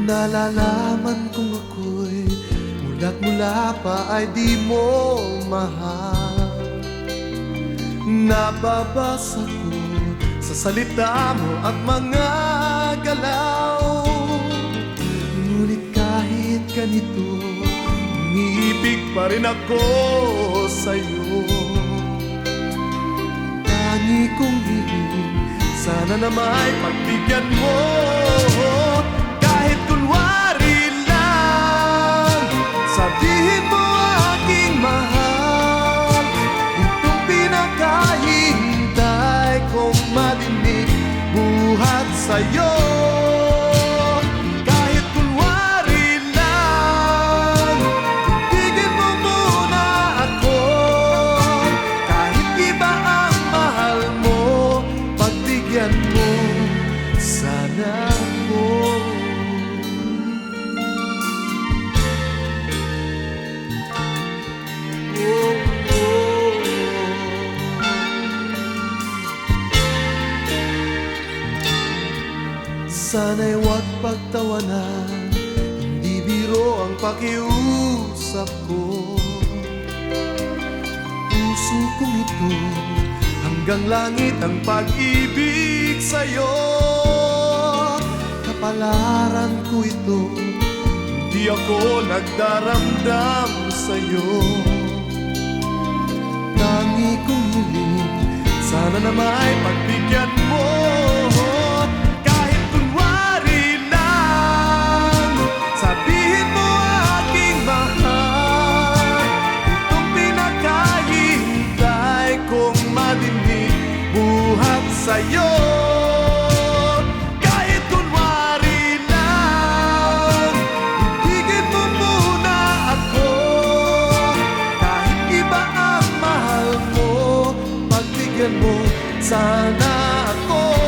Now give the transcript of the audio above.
Nalalaman kong ako'y mula't mula pa ay di mo mahal. Nababasa ko sa salita mo at mga galaw. Ngunit kahit ganito, umiibig pa rin ako sa'yo. Tangi kong hiling, sana na may pagbigyan mo. Kahit kunwari lang, sabihin mo aking mahal. Itong pinakahihintay kong madinig buhat sa'yo. Kahit kunwari lang, ibigin mo muna ako. Kahit iba ang mahal mo, pagbigyan mo sana ako. Sana'y huwag pagtawanan, hindi biro ang pakiusap ko. Puso kong ito, hanggang langit ang pag-ibig sa'yo. Kapalaran ko ito, hindi ako nagdaramdam sa'yo. Tangi kong hiling, sana na may pagbigyan mo. Sa'yo, kahit kunwari lang, ibigin mo muna ako. Kahit iba ang mahal mo, pagbigyan mo sana ako.